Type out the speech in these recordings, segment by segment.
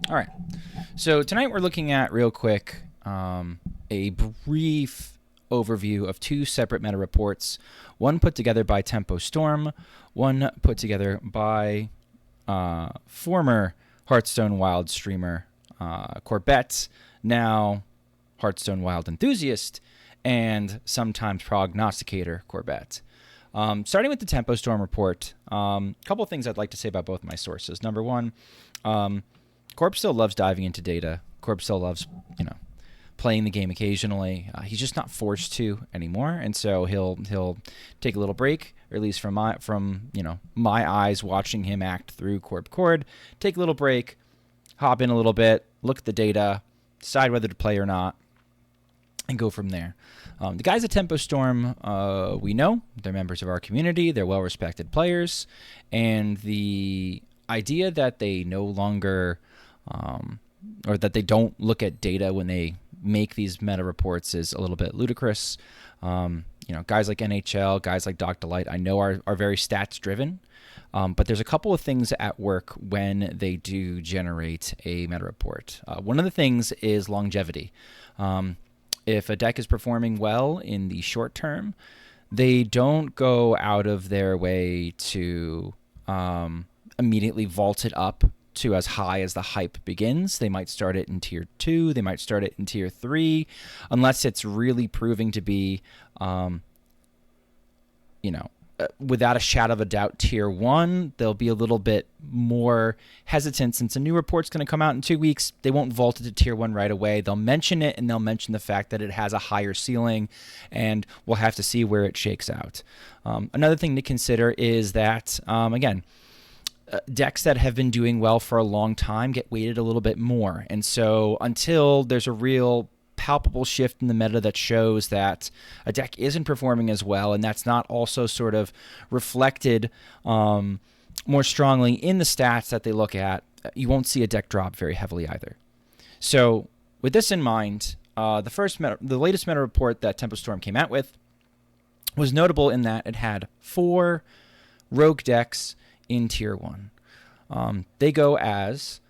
All right. So tonight we're looking at, real quick, a brief overview of two separate meta reports. One put together by Tempo Storm, one put together by former Hearthstone Wild streamer Corbett, now Hearthstone Wild enthusiast, and sometimes prognosticator Corbett. Starting with the Tempo Storm report, a couple of things I'd like to say about both my sources. Number one, Corb still loves diving into data. Corb still loves, playing the game occasionally. He's just not forced to anymore, and so he'll take a little break, or at least from my eyes watching him act through Corb Cord. Take a little break, hop in a little bit, look at the data, decide whether to play or not, and go from there. The guys at Tempo Storm, we know they're members of our community. They're well-respected players, and the idea that they no longer or that they don't look at data when they make these meta reports is a little bit ludicrous. Guys like NHL, guys like Doc Delight, I know are very stats driven, but there's a couple of things at work when they do generate a meta report. One of the things is longevity. If a deck is performing well in the short term, they don't go out of their way to immediately vault it up to as high as the hype begins. They might start it in tier 2, they might start it in tier 3, unless it's really proving to be, without a shadow of a doubt, tier 1. They'll be a little bit more hesitant since a new report's going to come out in 2 weeks. They won't vault it to tier 1 right away. They'll mention it, and they'll mention the fact that it has a higher ceiling, and we'll have to see where it shakes out. Another thing to consider is that, again, decks that have been doing well for a long time get weighted a little bit more. And so until there's a real palpable shift in the meta that shows that a deck isn't performing as well, and that's not also sort of reflected more strongly in the stats that they look at, you won't see a deck drop very heavily either. So with this in mind, the latest meta report that Tempo Storm came out with was notable in that it had 4 rogue decks in tier 1. They go as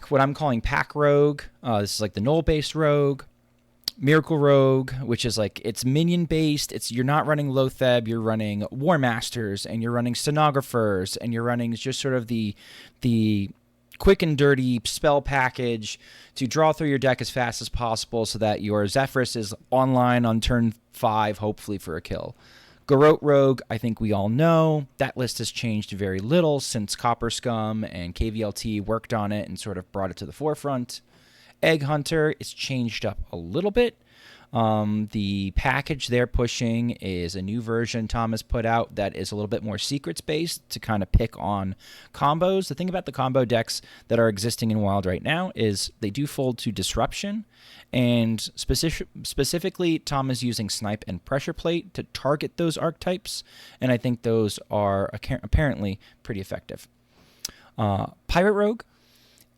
what I'm calling Pack Rogue. This is like the Gnoll based Rogue. Miracle Rogue, which is like, it's minion based. You're not running Lotheb, you're running War Masters, and you're running Stenographers, and you're running just sort of the quick and dirty spell package to draw through your deck as fast as possible so that your Zephyrus is online on turn 5, hopefully for a kill. Garrote Rogue, I think we all know. That list has changed very little since Copper Scum and KVLT worked on it and sort of brought it to the forefront. Egg Hunter is changed up a little bit. The package they're pushing is a new version Tom has put out that is a little bit more secrets-based to kind of pick on combos. The thing about the combo decks that are existing in Wild right now is they do fold to Disruption, and specifically Tom is using Snipe and Pressure Plate to target those archetypes, and I think those are apparently pretty effective. Pirate Rogue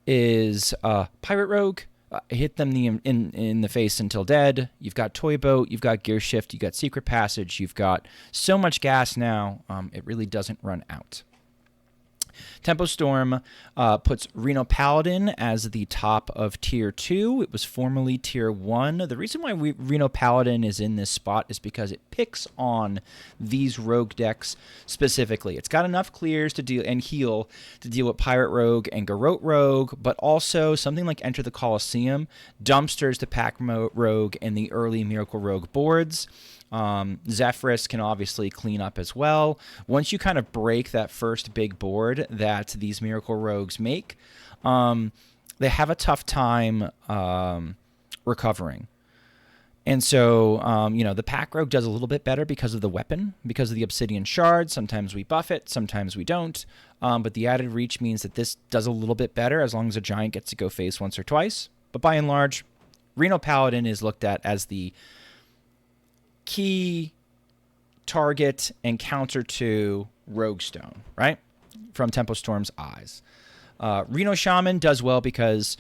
is Pirate Rogue. Hit them in the face until dead. You've got Toy Boat, you've got Gear Shift, you've got Secret Passage, you've got so much gas now, it really doesn't run out. Tempo Storm puts Reno Paladin as the top of tier 2. It was formerly tier 1. The reason why Reno Paladin is in this spot is because it picks on these rogue decks specifically. It's got enough clears to deal and heal to deal with Pirate Rogue and Garrote Rogue, but also something like Enter the Coliseum, dumpsters to Pack Rogue and the early Miracle Rogue boards. Zephyrus can obviously clean up as well. Once you kind of break that first big board that these Miracle Rogues make, they have a tough time recovering. And so, the Pack Rogue does a little bit better because of the weapon, because of the Obsidian Shard. Sometimes we buff it, sometimes we don't. But the added reach means that this does a little bit better as long as a Giant gets to go face once or twice. But by and large, Reno Paladin is looked at as the key target and counter to Rogue Stone, right? From Tempo Storm's eyes. Reno Shaman does well because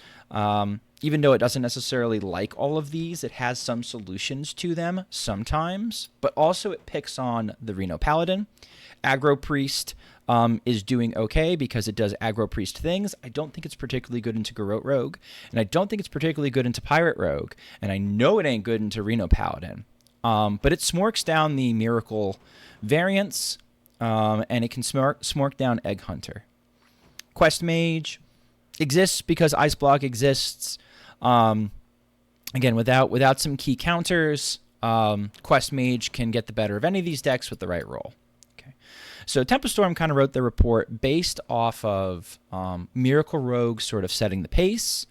even though it doesn't necessarily like all of these, it has some solutions to them sometimes, but also it picks on the Reno Paladin. Aggro Priest is doing okay because it does aggro priest things. I don't think it's particularly good into Garrote Rogue, and I don't think it's particularly good into Pirate Rogue, and I know it ain't good into Reno Paladin. But it smorks down the Miracle variants, and it can smork down Egg Hunter. Quest Mage exists because Ice Block exists. Again, without some key counters, Quest Mage can get the better of any of these decks with the right roll. Okay, so Tempo Storm kind of wrote the report based off of Miracle Rogue sort of setting the pace,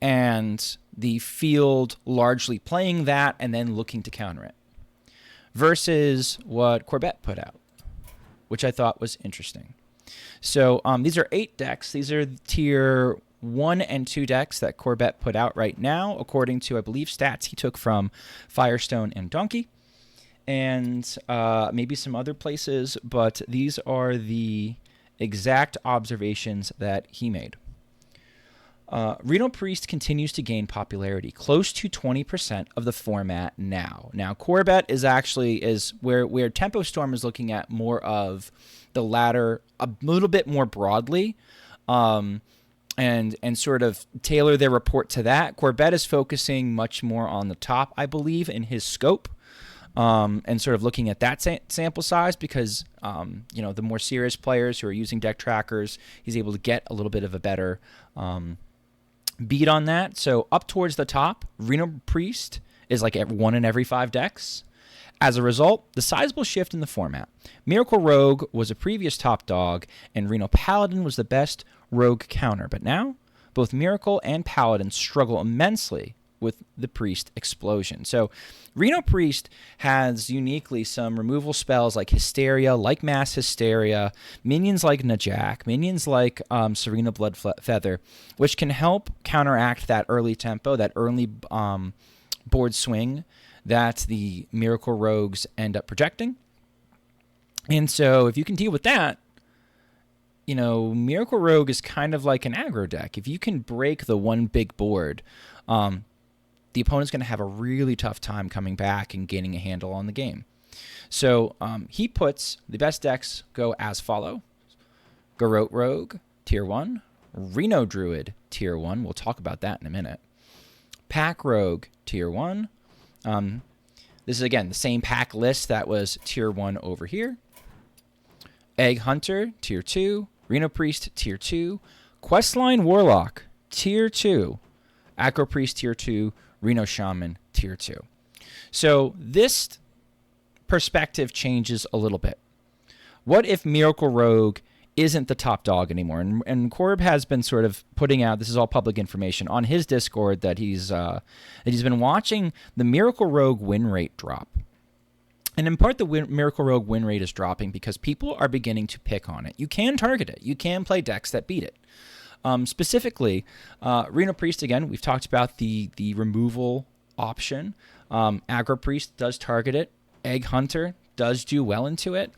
and the field largely playing that and then looking to counter it, versus what Corbett put out, which I thought was interesting. So these are 8 decks. These are tier 1 and 2 decks that Corbett put out right now, according to, I believe, stats he took from Firestone and Donkey, and maybe some other places, but these are the exact observations that he made. Reno Priest continues to gain popularity, close to 20% of the format now. Now, Corbett is where Tempo Storm is looking at more of the latter a little bit more broadly, and sort of tailor their report to that. Corbett is focusing much more on the top, I believe, in his scope, and sort of looking at that sample size because, the more serious players who are using deck trackers, he's able to get a little bit of a better beat on that. So up towards the top, Reno Priest is like 1 in every 5 decks. As a result, the sizable shift in the format. Miracle Rogue was a previous top dog, and Reno Paladin was the best rogue counter. But now, both Miracle and Paladin struggle immensely with the Priest explosion. So Reno Priest has uniquely some removal spells like Hysteria, like Mass Hysteria, minions like Najak, minions like Serena Bloodfeather, which can help counteract that early tempo, that early board swing that the Miracle Rogues end up projecting. And so if you can deal with that, Miracle Rogue is kind of like an aggro deck. If you can break the one big board, the opponent's going to have a really tough time coming back and gaining a handle on the game. So he puts the best decks go as follow. Garrote Rogue, Tier 1. Reno Druid, Tier 1. We'll talk about that in a minute. Pack Rogue, Tier 1. This is, again, the same pack list that was Tier 1 over here. Egg Hunter, Tier 2. Reno Priest, Tier 2. Questline Warlock, Tier 2. Aggro Priest, Tier 2. Reno Shaman, Tier 2. So this perspective changes a little bit. What if Miracle Rogue isn't the top dog anymore? And Corb has been sort of putting out, this is all public information, on his Discord that he's been watching the Miracle Rogue win rate drop. And in part, the Miracle Rogue win rate is dropping because people are beginning to pick on it. You can target it. You can play decks that beat it. Specifically, Reno Priest, again, we've talked about the removal option. Aggro Priest does target it. Egg Hunter does do well into it.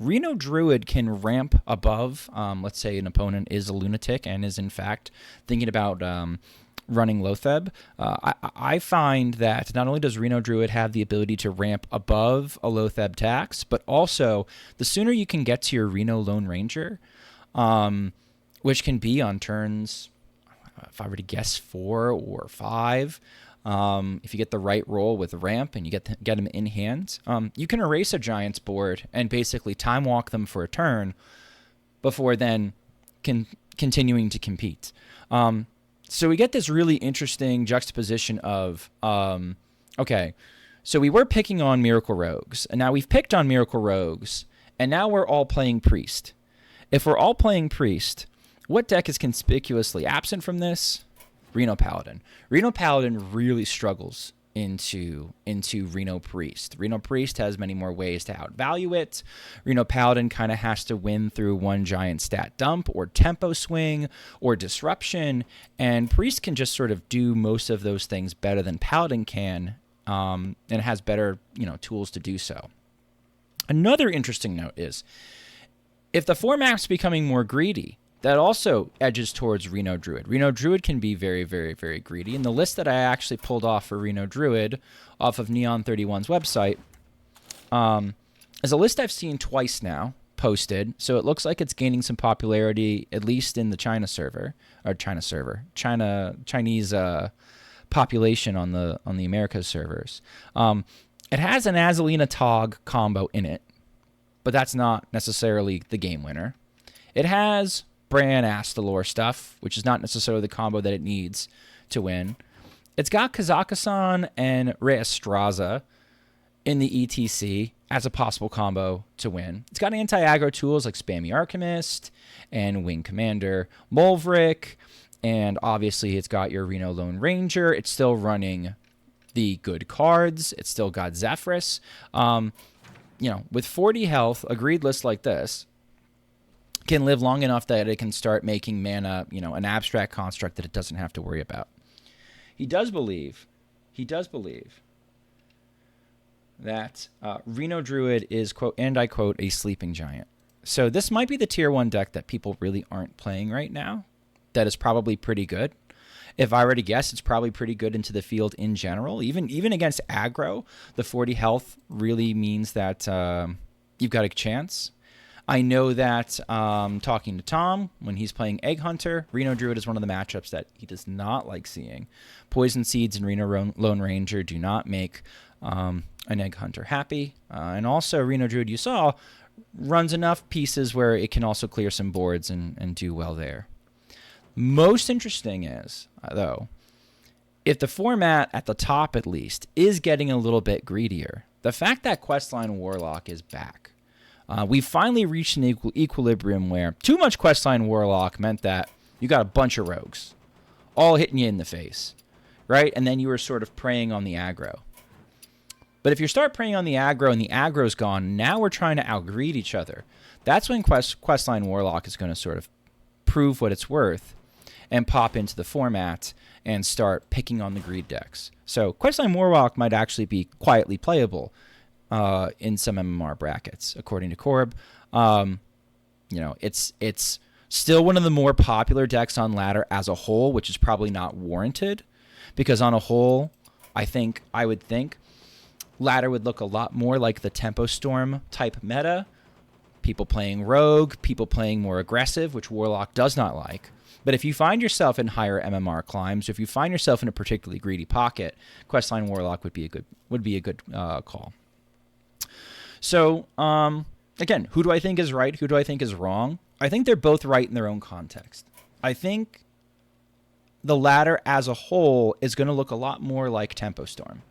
Reno Druid can ramp above, let's say an opponent is a lunatic and is in fact thinking about running Lotheb. I find that not only does Reno Druid have the ability to ramp above a Lotheb tax, but also the sooner you can get to your Reno Lone Ranger, which can be on turns, if I were to guess, 4 or 5. If you get the right roll with ramp and you get them in hand, you can erase a Giant's board and basically time walk them for a turn before then continuing to compete. So we get this really interesting juxtaposition of, okay, so we were picking on Miracle Rogues, and now we've picked on Miracle Rogues, and now we're all playing Priest. If we're all playing Priest, what deck is conspicuously absent from this? Reno Paladin. Reno Paladin really struggles into Reno Priest. Reno Priest has many more ways to outvalue it. Reno Paladin kind of has to win through one giant stat dump or tempo swing or disruption, and Priest can just sort of do most of those things better than Paladin can, and has better tools to do so. Another interesting note is, if the format's becoming more greedy, that also edges towards Reno Druid. Reno Druid can be very, very, very greedy. And the list that I actually pulled off for Reno Druid off of Neon 31's website is a list I've seen twice now. posted, so it looks like it's gaining some popularity, at least in the Chinese population on the Americas servers. It has an Azalina Tog combo in it, but that's not necessarily the game winner. It has Bran Astalor stuff, which is not necessarily the combo that it needs to win. It's got Kazakhstan and Reestraza in the ETC as a possible combo to win. It's got anti-aggro tools like Spammy Alchemist and Wing Commander Mulvrick, and obviously it's got your Reno Lone Ranger. It's still running the good cards. It's still got Zephyrus. With 40 health, a greed list like this can live long enough that it can start making mana, an abstract construct that it doesn't have to worry about. He does believe that Reno Druid is, quote, and I quote, a sleeping giant. So this might be the tier 1 deck that people really aren't playing right now. That is probably pretty good. If I were to guess, it's probably pretty good into the field in general. Even against aggro, the 40 health really means that you've got a chance. I know that talking to Tom, when he's playing Egg Hunter, Reno Druid is one of the matchups that he does not like seeing. Poison Seeds and Reno Lone Ranger do not make an Egg Hunter happy. And also, Reno Druid, you saw, runs enough pieces where it can also clear some boards and do well there. Most interesting is, though, if the format at the top, at least, is getting a little bit greedier, the fact that Questline Warlock is back. We've finally reached an equilibrium where too much Questline Warlock meant that you got a bunch of rogues all hitting you in the face, right? And then you were sort of preying on the aggro. But if you start preying on the aggro and the aggro's gone, now we're trying to outgreed each other. That's when Questline Warlock is going to sort of prove what it's worth and pop into the format and start picking on the greed decks. So Questline Warlock might actually be quietly playable in some MMR brackets, according to Corb. It's still one of the more popular decks on ladder as a whole, which is probably not warranted, because on a whole, I would think ladder would look a lot more like the Tempo Storm type meta. People playing rogue, people playing more aggressive, which Warlock does not like. But if you find yourself in higher MMR climbs, or if you find yourself in a particularly greedy pocket, Questline Warlock would be a good call. So again, who do I think is right? Who do I think is wrong? I think they're both right in their own context. I think the ladder as a whole is going to look a lot more like Tempo Storm.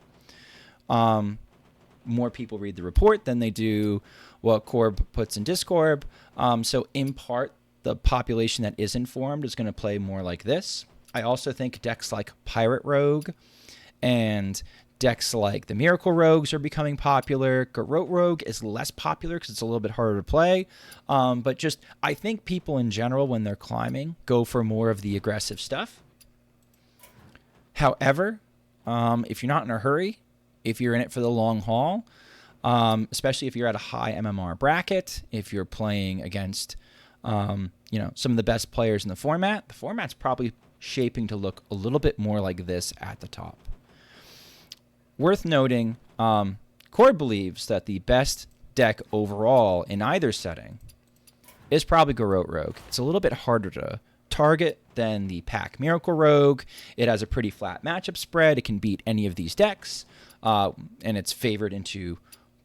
More people read the report than they do what Corb puts in Discorb. So in part, the population that is informed is going to play more like this. I also think decks like Pirate Rogue and decks like the Miracle Rogues are becoming popular. Garrote Rogue is less popular because it's a little bit harder to play. But just, I think people in general, when they're climbing, go for more of the aggressive stuff. However, if you're not in a hurry, if you're in it for the long haul, especially if you're at a high MMR bracket, if you're playing against some of the best players in the format's probably shaping to look a little bit more like this at the top. Worth noting, Corb believes that the best deck overall in either setting is probably Garrote Rogue. It's a little bit harder to target than the Pack Miracle Rogue. It has a pretty flat matchup spread. It can beat any of these decks, and it's favored into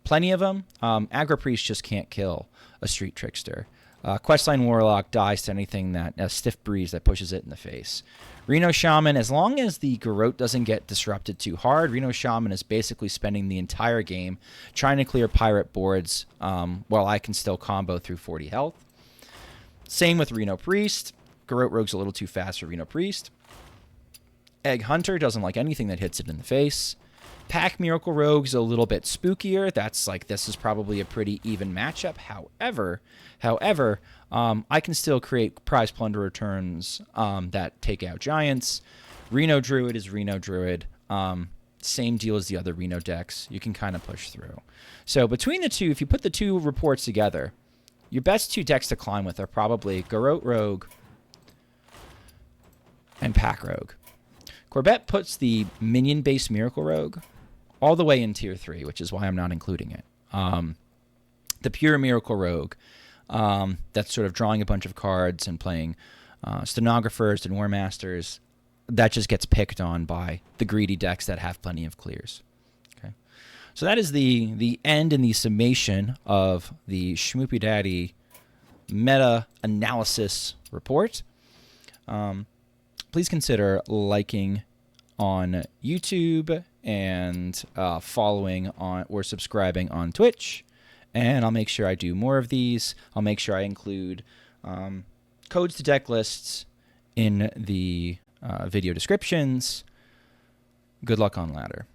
plenty of them. Aggro Priest just can't kill a Street Trickster. Questline Warlock dies to anything that a stiff breeze that pushes it in the face. Reno Shaman, as long as the Garrote doesn't get disrupted too hard, Reno Shaman is basically spending the entire game trying to clear pirate boards while I can still combo through 40 health. Same with Reno Priest. Garrote Rogue's a little too fast for Reno Priest. Egg Hunter doesn't like anything that hits it in the face. Pack Miracle Rogue's a little bit spookier. This is probably a pretty even matchup. However, I can still create prize plunder returns that take out giants. Reno Druid is Reno Druid. Same deal as the other Reno decks. You can kind of push through. So between the two, if you put the two reports together, your best two decks to climb with are probably Garrote Rogue and Pack Rogue. Corbett puts the minion-based Miracle Rogue all the way in Tier 3, which is why I'm not including it. The pure Miracle Rogue that's sort of drawing a bunch of cards and playing stenographers and war masters. That just gets picked on by the greedy decks that have plenty of clears. Okay, so that is the end and the summation of the Shmoopy Daddy meta analysis report. Please consider liking on YouTube and following on or subscribing on Twitch. And I'll make sure I do more of these. I'll make sure I include codes to deck lists in the video descriptions. Good luck on ladder.